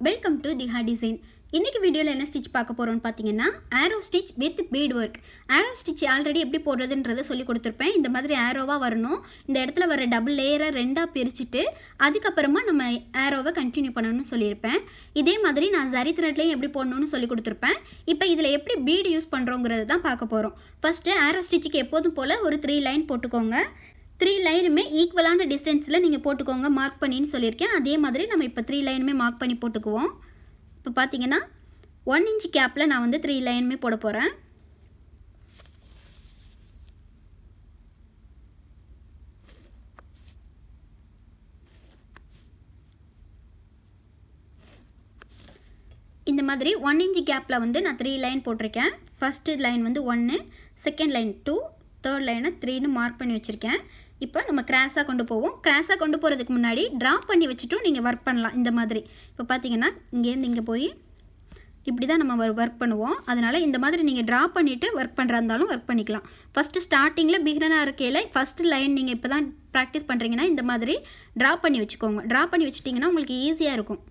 Welcome to Digha design. இன்றைக்கி வீடியோவில் என்ன ஸ்டிச் பார்க்க போகிறோன்னு பார்த்தீங்கன்னா, arrow stitch with bead work. Arrow stitch already எப்படி போடுறதுன்றதை சொல்லி கொடுத்துருப்பேன். இந்த மாதிரி ஆரோவாக வரணும். இந்த இடத்துல வர டபுள் லேயரை ரெண்டாக பிரிச்சுட்டு அதுக்கப்புறமா நம்ம ஆரோவை கண்டினியூ பண்ணணும்னு சொல்லியிருப்பேன். இதே மாதிரி நான் ஜரி த்ரெட்லேயும் எப்படி போடணும்னு சொல்லி கொடுத்துருப்பேன். இப்போ இதில் எப்படி பீடு யூஸ் பண்ணுறோங்கிறது தான் பார்க்க போகிறோம். ஃபஸ்ட்டு ஆரோ ஸ்டிச்சுக்கு எப்போதும் போல் ஒரு 3 லைன் போட்டுக்கோங்க. 3 லைனுமே ஈக்குவலான டிஸ்டன்ஸில் நீங்கள் போட்டுக்கோங்க. மார்க் பண்ணின்னு சொல்லியிருக்கேன். அதே மாதிரி நம்ம இப்போ 3 லைனுமே மார்க் பண்ணி போட்டுக்குவோம். இப்போ பார்த்தீங்கன்னா 1 இன்ச் கேப்பில் நான் வந்து 3 லைனுமே போட போகிறேன். இந்த மாதிரி 1 இன்ச் கேப்பில் வந்து நான் 3 லைன் போட்டிருக்கேன். ஃபஸ்ட்டு லைன் வந்து 1, செகண்ட் லைன் 2, தேர்ட் லைனை 3ன்னு மார்க் பண்ணி வச்சுருக்கேன். இப்போ நம்ம கிராஸாக கொண்டு போவோம். கிராஸாக கொண்டு போகிறதுக்கு முன்னாடி ட்ரா பண்ணி வச்சுட்டும் நீங்கள் ஒர்க் பண்ணலாம். இந்த மாதிரி இப்போ பார்த்தீங்கன்னா இங்கேருந்து இங்கே போய் இப்படி தான் நம்ம ஒர்க் பண்ணுவோம். அதனால் இந்த மாதிரி நீங்கள் ட்ரா பண்ணிவிட்டு ஒர்க் பண்ணுறா இருந்தாலும் ஒர்க் பண்ணிக்கலாம். ஃபஸ்ட்டு ஸ்டார்டிங்கில் பிகினராக இருக்கையில் ஃபஸ்ட்டு லைன் நீங்கள் இப்போ தான் ப்ராக்டிஸ் பண்ணுறீங்கன்னா இந்த மாதிரி ட்ரா பண்ணி வச்சுக்கோங்க. ட்ரா பண்ணி வச்சிட்டிங்கன்னா உங்களுக்கு ஈஸியாக இருக்கும்.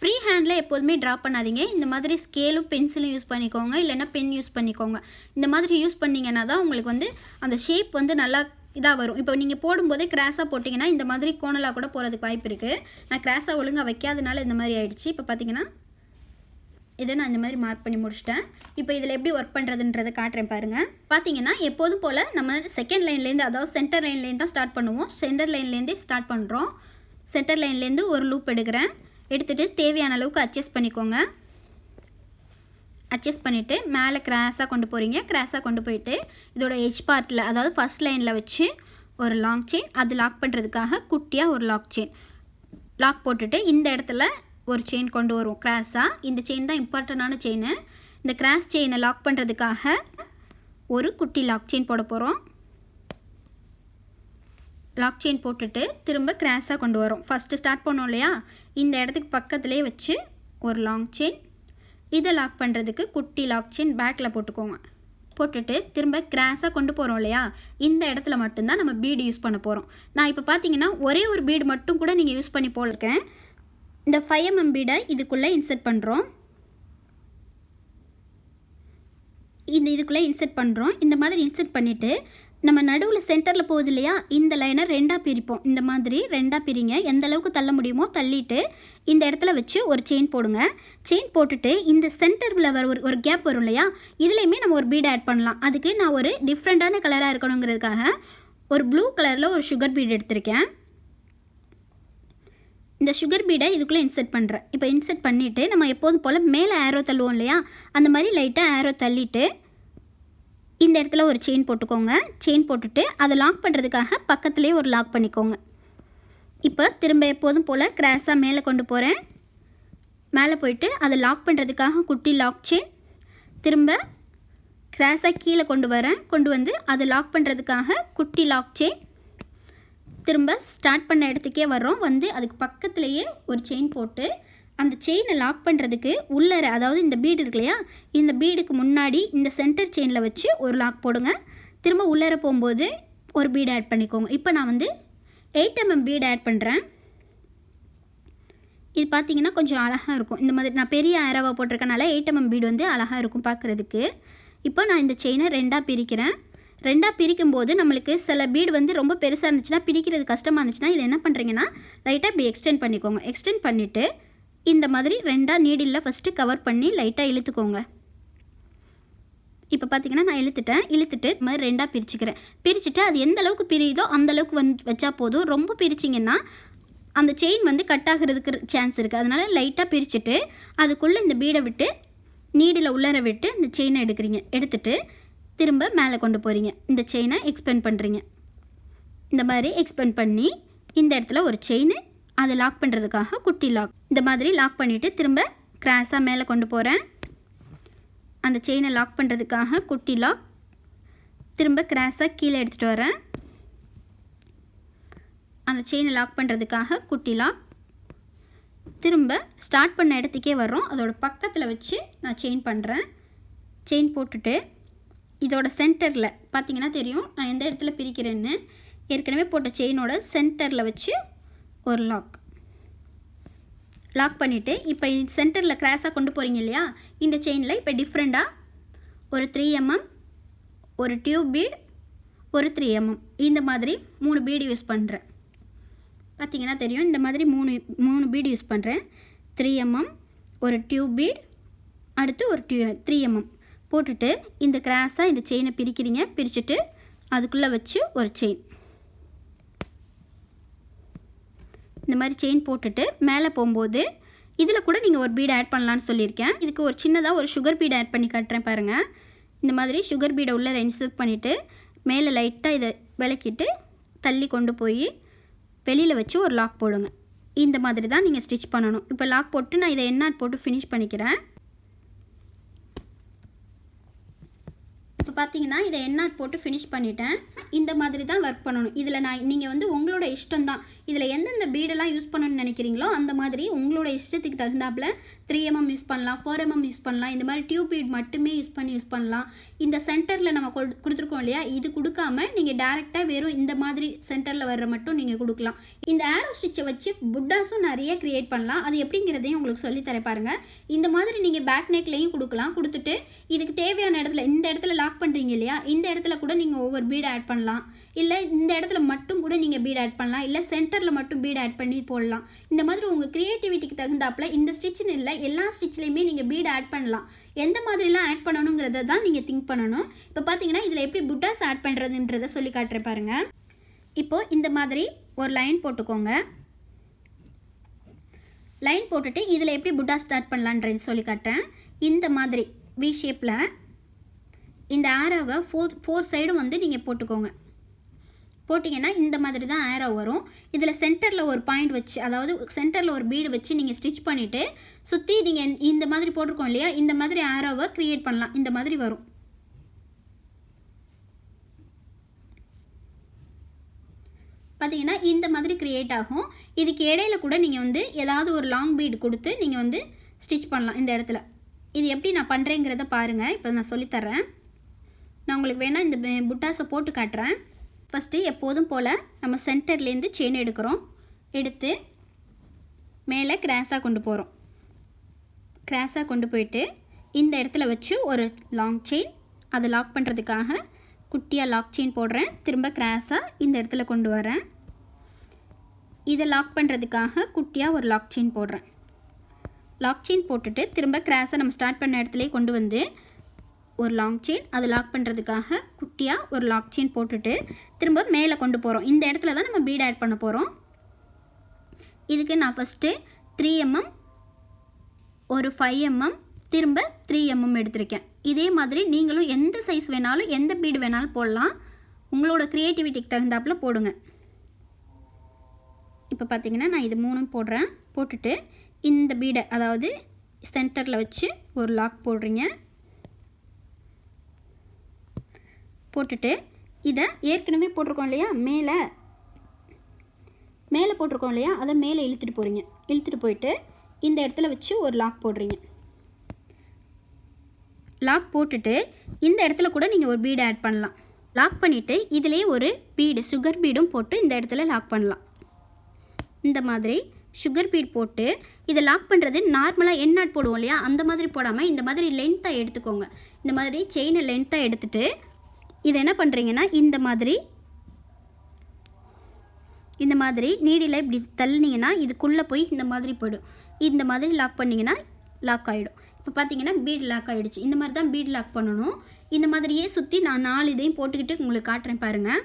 ஃப்ரீ ஹேண்டில் எப்போதுமே ட்ரா பண்ணாதீங்க. இந்த மாதிரி ஸ்கேலும் பென்சிலும் யூஸ் பண்ணிக்கோங்க, இல்லைன்னா பென் யூஸ் பண்ணிக்கோங்க. இந்த மாதிரி யூஸ் பண்ணிங்கன்னா தான் உங்களுக்கு வந்து அந்த ஷேப் வந்து நல்லா இதாக வரும். இப்போ நீங்கள் போடும்போதே கிராஸாக போட்டிங்கன்னா இந்த மாதிரி கோணலாக கூட போகிறதுக்கு வாய்ப்பு இருக்குது. நான் கிராஸாக ஒழுங்காக வைக்காதனால இந்த மாதிரி ஆயிடுச்சு. இப்போ பார்த்தீங்கன்னா இதை நான் இந்த மாதிரி மார்க் பண்ணி முடிச்சிட்டேன். இப்போ இதில் எப்படி ஒர்க் பண்ணுறதுன்றதை காட்டுறேன் பாருங்கள். பார்த்தீங்கன்னா எப்போதும் போல் நம்ம செகண்ட் லைன்லேருந்து, அதாவது சென்டர் லைன்லேருந்து தான் ஸ்டார்ட் பண்ணுவோம். சென்டர் லைன்லேருந்தே ஸ்டார்ட் பண்ணுறோம். சென்டர் லைன்லேருந்து ஒரு லூப் எடுக்கிறேன். எடுத்துகிட்டு தேவையான அளவுக்கு அட்ஜஸ்ட் பண்ணிக்கோங்க. அட்ஜஸ்ட் பண்ணிவிட்டு மேலே கிராஸாக கொண்டு போகிறீங்க. கிராஸாக கொண்டு போயிட்டு இதோட எட்ஜ் பார்ட்டில், அதாவது ஃபஸ்ட் லைனில் வச்சு ஒரு லாங் செயின், அது லாக் பண்ணுறதுக்காக குட்டியாக ஒரு லாக் செயின் லாக் போட்டுட்டு இந்த இடத்துல ஒரு செயின் கொண்டு வருவோம் கிராஸாக. இந்த செயின் தான் இம்பார்ட்டண்டான செயின். இந்த கிராஸ் செயினை லாக் பண்ணுறதுக்காக ஒரு குட்டி லாக் செயின் போட போகிறோம். லாக் செயின் போட்டுட்டு திரும்ப கிராஸாக கொண்டு வரோம். ஃபஸ்ட்டு ஸ்டார்ட் பண்ணோம் இல்லையா, இந்த இடத்துக்கு பக்கத்துலேயே வச்சு ஒரு லாங் செயின், இதை லாக் பண்ணுறதுக்கு குட்டி லாக் செயின் பேக்கில் போட்டுக்கோங்க. போட்டுட்டு திரும்ப கிராஸாக கொண்டு போகிறோம் இல்லையா, இந்த இடத்துல மட்டும்தான் நம்ம பீடு யூஸ் பண்ண போகிறோம். நான் இப்போ பார்த்தீங்கன்னா ஒரே ஒரு பீடு மட்டும் கூட நீங்கள் யூஸ் பண்ணி போட்டிருக்கேன். இந்த 5mm பீடை இதுக்குள்ளே இன்சர்ட் பண்ணுறோம். இதுக்குள்ளே இன்சர்ட் பண்ணுறோம். இந்த மாதிரி இன்சர்ட் பண்ணிவிட்டு நம்ம நடுவில் சென்டரில் போகுது இல்லையா, இந்த லைனை ரெண்டாக பிரிப்போம். இந்த மாதிரி ரெண்டாக பிரிங்க. எந்த அளவுக்கு தள்ள முடியுமோ தள்ளிட்டு இந்த இடத்துல வச்சு ஒரு செயின் போடுங்க. செயின் போட்டுட்டு இந்த சென்டரில் வர ஒரு கேப் வரும் இல்லையா, இதுலேயுமே நம்ம ஒரு பீட் ஆட் பண்ணலாம். அதுக்கு நான் ஒரு டிஃப்ரெண்ட்டான கலராக இருக்கணுங்கிறதுக்காக ஒரு ப்ளூ கலரில் ஒரு சுகர் பீட் எடுத்திருக்கேன். இந்த சுகர் பீடை இதுக்குள்ளே இன்சர்ட் பண்ணுறேன். இப்போ இன்சர்ட் பண்ணிவிட்டு நம்ம எப்போதும் போல் மேலே ஆரோ தள்ளுவோம் இல்லையா, அந்த மாதிரி லைட்டாக ஆரோ தள்ளிட்டு இந்த இடத்துல ஒரு செயின் போட்டுக்கோங்க. செயின் போட்டுட்டு அதை லாக் பண்ணுறதுக்காக பக்கத்துலேயே ஒரு லாக் பண்ணிக்கோங்க. இப்போ திரும்ப எப்போதும் போல் கிராஸாக மேலே கொண்டு போகிறேன். மேலே போயிட்டு அதை லாக் பண்ணுறதுக்காக குட்டி லாக் செயின், திரும்ப கிராஸாக கீழே கொண்டு வரேன். கொண்டு வந்து அதை லாக் பண்ணுறதுக்காக குட்டி லாக் செயின், திரும்ப ஸ்டார்ட் பண்ண இடத்துக்கே வர்றோம். வந்து அதுக்கு பக்கத்துலேயே ஒரு செயின் போட்டு அந்த செயினை லாக் பண்ணுறதுக்கு உள்ளர, அதாவது இந்த பீடு இருக்கு இல்லையா, இந்த பீடுக்கு முன்னாடி இந்த சென்டர் செயினில் வச்சு ஒரு லாக் போடுங்க. திரும்ப உள்ளர போகும்போது ஒரு பீடு ஆட் பண்ணிக்கோங்க. இப்போ நான் வந்து 8mm பீடு ஆட் பண்ணுறேன். இது பார்த்தீங்கன்னா கொஞ்சம் அழகாக இருக்கும். இந்த மாதிரி நான் பெரிய ஆரோவாக போட்டிருக்கனால 8mm பீடு வந்து அழகாக இருக்கும் பார்க்குறதுக்கு. இப்போ நான் இந்த செயினை ரெண்டாக பிரிக்கிறேன். ரெண்டாக பிரிக்கும்போது நம்மளுக்கு சில பீடு வந்து ரொம்ப பெருசாக இருந்துச்சுன்னா, பிடிக்கிறது கஷ்டமாக இருந்துச்சுன்னா, இது என்ன பண்ணுறீங்கன்னா லைட்டாக இப்படி எக்ஸ்டெண்ட் பண்ணிக்கோங்க. எக்ஸ்டெண்ட் பண்ணிவிட்டு இந்த மாதிரி ரெண்டாக நீடில் ஃபஸ்ட்டு கவர் பண்ணி லைட்டாக இழுத்துக்கோங்க. இப்போ பார்த்தீங்கன்னா நான் இழுத்துட்டு இது மாதிரி ரெண்டாக பிரிச்சுக்கிறேன். பிரிச்சுட்டு அது எந்த அளவுக்கு பிரியுதோ அந்தளவுக்கு வச்சா போதும். ரொம்ப பிரிச்சிங்கன்னா அந்த செயின் வந்து கட் ஆகிறதுக்கு சான்ஸ் இருக்குது. அதனால் லைட்டாக பிரிச்சுட்டு அதுக்குள்ளே இந்த பீடை விட்டு நீடில் உள்ளர விட்டு இந்த செயினை எடுக்கிறீங்க. எடுத்துகிட்டு திரும்ப மேலே கொண்டு போகிறீங்க. இந்த செயினை எக்ஸ்பெண்ட் பண்ணுறீங்க. இந்த மாதிரி எக்ஸ்பெண்ட் பண்ணி இந்த இடத்துல ஒரு செயின், அதை லாக் பண்ணுறதுக்காக குட்டி லாக், இந்த மாதிரி லாக் பண்ணிவிட்டு திரும்ப கிராஸாக மேலே கொண்டு போகிறேன். அந்த செயினை லாக் பண்ணுறதுக்காக குட்டி லாக், திரும்ப கிராஸாக கீழே எடுத்துகிட்டு வரேன். அந்த செயினை லாக் பண்ணுறதுக்காக குட்டி லாக், திரும்ப ஸ்டார்ட் பண்ண இடத்துக்கே வர்றோம். அதோட பக்கத்தில் வச்சு நான் செயின் பண்ணுறேன். செயின் போட்டுட்டு இதோட சென்டரில் பார்த்தீங்கன்னா தெரியும் நான் எந்த இடத்துல பிரிக்கிறேன்னு. ஏற்கனவே போட்ட செயினோட சென்டரில் வச்சு ஒரு லாக் பண்ணிவிட்டு இப்போ சென்டரில் கிராஸாக கொண்டு போகிறீங்க இல்லையா, இந்த செயினில் இப்போ டிஃப்ரெண்ட்டாக ஒரு 3mm, ஒரு டியூப் பீட், ஒரு 3mm, இந்த மாதிரி 3 பீடு யூஸ் பண்ணுறேன். பார்த்திங்கன்னா தெரியும், இந்த மாதிரி மூணு பீடு யூஸ் பண்ணுறேன். 3mm, ஒரு டியூப் பீட், அடுத்து ஒரு 3mm போட்டுட்டு இந்த கிராஸாக இந்த செயினை பிரிக்கிறீங்க. பிரிச்சுட்டு அதுக்குள்ளே வச்சு ஒரு செயின், இந்த மாதிரி செயின் போட்டுட்டு மேலே போகும்போது இதில் கூட நீங்கள் ஒரு பீட் ஆட் பண்ணலான்னு சொல்லியிருக்கேன். இதுக்கு ஒரு சின்னதாக ஒரு சுகர் பீட் ஆட் பண்ணி காட்டுறேன் பாருங்கள். இந்த மாதிரி சுகர் பீடை உள்ளே இன்சர்ட் பண்ணிவிட்டு மேலே லைட்டாக இதை விளக்கிட்டு தள்ளி கொண்டு போய் வெளியில் வச்சு ஒரு லாக் போடுங்க. இந்த மாதிரி தான் நீங்கள் ஸ்டிச் பண்ணணும். இப்போ லாக் போட்டு நான் இதை எண்ணாட் போட்டு ஃபினிஷ் பண்ணிக்கிறேன். இப்போ பார்த்தீங்கன்னா இதை எண்ணாட் போட்டு ஃபினிஷ் பண்ணிட்டேன். இந்த மாதிரி தான் ஒர்க் பண்ணணும். இதில் நீங்கள் வந்து உங்களோட இஷ்டம் தான். இதில் எந்தெந்த பீடெல்லாம் யூஸ் பண்ணணும்னு நினைக்கிறீங்களோ அந்த மாதிரி உங்களோட இஷ்டத்துக்கு தகுந்தாப்பில் 3mm யூஸ் பண்ணலாம், 4mm யூஸ் பண்ணலாம். இந்த மாதிரி டியூப் பீட் மட்டுமே யூஸ் பண்ணலாம். இந்த சென்டரில் நம்ம கொடுத்துருக்கோம் இல்லையா, இது கொடுக்காம நீங்கள் டேரெக்டாக வெறும் இந்த மாதிரி சென்டரில் வர்ற மட்டும் நீங்கள் கொடுக்கலாம். இந்த ஆரோ ஸ்டிச்சை வச்சு புட்டாஸும் நிறைய க்ரியேட் பண்ணலாம். அது எப்படிங்கிறதையும் உங்களுக்கு சொல்லித்தர பாருங்கள். இந்த மாதிரி நீங்கள் பேக் நெக்லையும் கொடுக்கலாம். கொடுத்துட்டு இதுக்கு தேவையான இடத்துல, இந்த இடத்துல லாக் பண்ணுறீங்க இல்லையா, இந்த இடத்துல கூட நீங்கள் ஒவ்வொரு பீடு ஆட் பண்ணலாம். இல்லை இந்த இடத்துல மட்டும் கூட நீங்கள் பீட் ஆட் பண்ணலாம். இல்லை சென்டரில் மட்டும் பீட் ஆட் பண்ணி போடலாம். இந்த மாதிரி உங்கள் க்ரியேட்டிவிட்டிக்கு தகுந்தாப்பில் இந்த ஸ்டிச்சுன்னு இல்லை, எல்லா ஸ்டிச்லேயுமே நீங்கள் பீட் ஆட் பண்ணலாம். எந்த மாதிரிலாம் ஆட் பண்ணணுங்கிறத தான் நீங்கள் திங்க் பண்ணணும். இப்போ பார்த்தீங்கன்னா இதில் எப்படி புட்டாஸ் ஆட் பண்ணுறதுன்றதை சொல்லி காட்டுறேன் பாருங்கள். இப்போது இந்த மாதிரி ஒரு லைன் போட்டுக்கோங்க. லைன் போட்டுட்டு இதில் எப்படி புட்டாஸ் ஸ்டார்ட் பண்ணலான்றது சொல்லி காட்டுறேன். இந்த மாதிரி வி ஷேப்பில் இந்த ஆரோவை ஃபோர் சைடும் வந்து நீங்கள் போட்டுக்கோங்க. போட்டிங்கன்னா இந்த மாதிரி தான் ஆரோ வரும். இதில் சென்டரில் ஒரு பாயிண்ட் வச்சு, அதாவது சென்டரில் ஒரு பீடு வச்சு நீங்கள் ஸ்டிச் பண்ணிவிட்டு சுற்றி நீங்கள் இந்த மாதிரி போட்டிருக்கோம் இல்லையா, இந்த மாதிரி ஆரோவை க்ரியேட் பண்ணலாம். இந்த மாதிரி வரும். பார்த்தீங்கன்னா இந்த மாதிரி க்ரியேட் ஆகும். இதுக்கு இடையில கூட நீங்கள் வந்து ஏதாவது ஒரு லாங் பீடு கொடுத்து நீங்கள் வந்து ஸ்டிச் பண்ணலாம் இந்த இடத்துல. இது எப்படி நான் பண்ணுறேங்கிறத பாருங்கள். இப்போ நான் சொல்லித்தரேன். நான் உங்களுக்கு வேணால் இந்த புட்டாஸை போட்டு காட்டுறேன். ஃபஸ்ட்டு எப்போதும் போல் நம்ம சென்டர்லேருந்து செயின் எடுக்கிறோம். எடுத்து மேலே கிராஸாக கொண்டு போகிறோம். கிராஸாக கொண்டு போயிட்டு இந்த இடத்துல வச்சு ஒரு லாங் செயின், அதை லாக் பண்ணுறதுக்காக குட்டியாக லாக் செயின் போடுறேன். திரும்ப கிராஸாக இந்த இடத்துல கொண்டு வரேன். இதை லாக் பண்ணுறதுக்காக குட்டியாக ஒரு லாக் செயின் போடுறேன். லாக் செயின் போட்டுட்டு திரும்ப கிராஸை நம்ம ஸ்டார்ட் பண்ண இடத்துலேயே கொண்டு வந்து ஒரு லாங் செயின், அதை லாக் பண்ணுறதுக்காக குட்டியாக ஒரு லாக் செயின் போட்டுட்டு திரும்ப மேலே கொண்டு போகிறோம். இந்த இடத்துல தான் நம்ம பீட் ஆட் பண்ண போகிறோம். இதுக்கு நான் ஃபஸ்ட்டு 3mm, ஒரு 5mm, திரும்ப 3mm எடுத்திருக்கேன். இதே மாதிரி நீங்களும் எந்த சைஸ் வேணாலும் எந்த பீடு வேணாலும் போடலாம். உங்களோட க்ரியேட்டிவிட்டிக்கு தகுந்தாப்பில் போடுங்க. இப்போ பார்த்தீங்கன்னா நான் இது 3 போடுறேன். போட்டுட்டு இந்த பீடை, அதாவது சென்டரில் வச்சு ஒரு லாக் போடுறீங்க. போட்டுட்டு இதை ஏற்கனவே போட்டிருக்கோம் இல்லையா, மேலே போட்டிருக்கோம் இல்லையா, அதை மேலே இழுத்துட்டு போகிறீங்க. இழுத்துட்டு போயிட்டு இந்த இடத்துல வச்சு ஒரு லாக் போடுறீங்க. லாக் போட்டுட்டு இந்த இடத்துல கூட நீங்கள் ஒரு பீடு ஆட் பண்ணலாம். லாக் பண்ணிவிட்டு இதிலே ஒரு பீடு, சுகர் பீடும் போட்டு இந்த இடத்துல லாக் பண்ணலாம். இந்த மாதிரி சுகர் பீட் போட்டு இதை லாக் பண்ணுறது நார்மலாக எண்ணாட் போடுவோம் இல்லையா, அந்த மாதிரி போடாமல் இந்த மாதிரி லென்த்தாக எடுத்துக்கோங்க. இந்த மாதிரி செயினை லென்த்தாக எடுத்துகிட்டு இதை என்ன பண்ணுறீங்கன்னா இந்த மாதிரி நீடியில் இப்படி தள்ளினீங்கன்னா இதுக்குள்ளே போய் இந்த மாதிரி போய்டும். இந்த மாதிரி லாக் பண்ணிங்கன்னா லாக் ஆகிடும். இப்போ பார்த்தீங்கன்னா பீட் லாக் ஆகிடுச்சு. இந்த மாதிரி தான் பீட் லாக் பண்ணணும். இந்த மாதிரியே சுற்றி நான் 4 இதையும் போட்டுக்கிட்டு உங்களுக்கு காட்டுறேன் பாருங்கள்.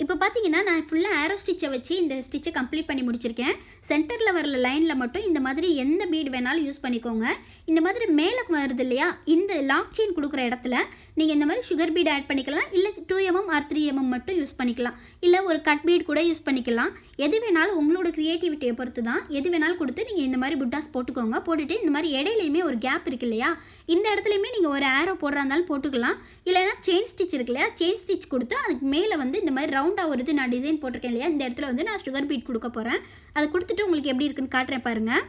இப்போ பார்த்தீங்கன்னா நான் ஃபுல்லாக ஆரோ ஸ்டிச்சை வச்சு இந்த ஸ்டிச்சை கம்ப்ளீட் பண்ணி முடிச்சிருக்கேன். சென்டரில் வரல லைனில் மட்டும் இந்த மாதிரி எந்த பீடு வேணாலும் யூஸ் பண்ணிக்கோங்க. இந்த மாதிரி மேலே வருது இல்லையா, இந்த லாக் செயின் கொடுக்குற இடத்துல நீங்கள் இந்த மாதிரி சுகர் பீடு ஆட் பண்ணிக்கலாம். இல்லை 2mm ஆர் 3mm மட்டும் யூஸ் பண்ணிக்கலாம். இல்லை ஒரு கட் பீட் கூட யூஸ் பண்ணிக்கலாம். எது வேணாலும் உங்களோட க்ரியேட்டிவிட்டியை பொறுத்து தான். எது வேணாலும் கொடுத்து நீங்கள் இந்த மாதிரி புட்டாஸ் போட்டுக்கோங்க. போட்டுட்டு இந்த மாதிரி இடையிலையுமே ஒரு கேப் இருக்கு இல்லையா, இந்த இடத்துலையுமே நீங்கள் ஒரு ஆரோ போடுறா இருந்தாலும் போட்டுக்கலாம். இல்லைனா செயின் ஸ்டிச் இருக்கு இல்லையா, செயின் ஸ்டிச் கொடுத்து அதுக்கு மேலே வந்து இந்த மாதிரி ரவுண்டாக ஒரு இது நான் டிசைன் போட்டிருக்கேன் இல்லையா, இந்த இடத்துல வந்து நான் சுகர் பீட் கொடுக்க போகிறேன். அதை கொடுத்துட்டு உங்களுக்கு எப்படி இருக்குன்னு காட்டுறேன் பாருங்கள்.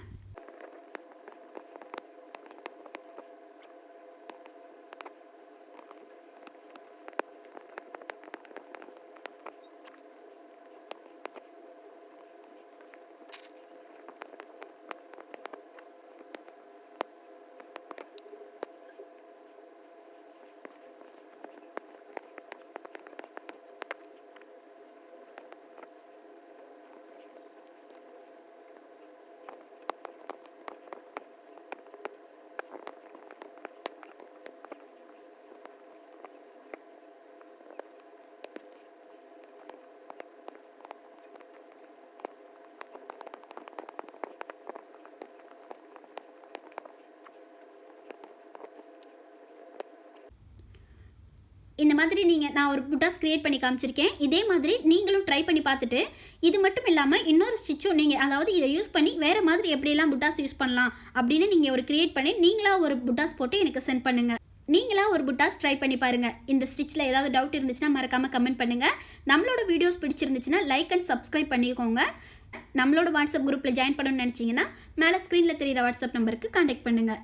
இந்த மாதிரி நான் ஒரு புட்டாஸ் கிரியேட் பண்ணி காமிச்சிருக்கேன். இதே மாதிரி நீங்களும் ட்ரை பண்ணி பார்த்துட்டு, இது மட்டும் இல்லாமல் இன்னொரு ஸ்டிச்சும் அதாவது இதை யூஸ் பண்ணி வேறு மாதிரி எப்படியெல்லாம் புட்டாஸ் யூஸ் பண்ணலாம் அப்படின்னு நீங்கள் ஒரு கிரியேட் பண்ணி நீங்களாக ஒரு புட்டாஸ் போட்டு எனக்கு சென்ட் பண்ணுங்கள். நீங்களாக ஒரு புட்டாஸ் ட்ரை பண்ணி பாருங்கள். இந்த ஸ்டிச்சில் ஏதாவது டவுட் இருந்துச்சுன்னா மறக்காமல் கமெண்ட் பண்ணுங்கள். நம்மளோட வீடியோஸ் பிடிச்சிருந்துச்சுன்னா லைக் அண்ட் சப்ஸ்கிரைப் பண்ணிக்கோங்க. நம்மளோட வாட்ஸ்அப் குரூப்பில் ஜாயின் பண்ணணும்னு நினச்சிங்கன்னா மேலே ஸ்க்ரீனில் தெரிகிற வாட்ஸ்அப் நம்பருக்கு கான்டாக்ட் பண்ணுங்கள்.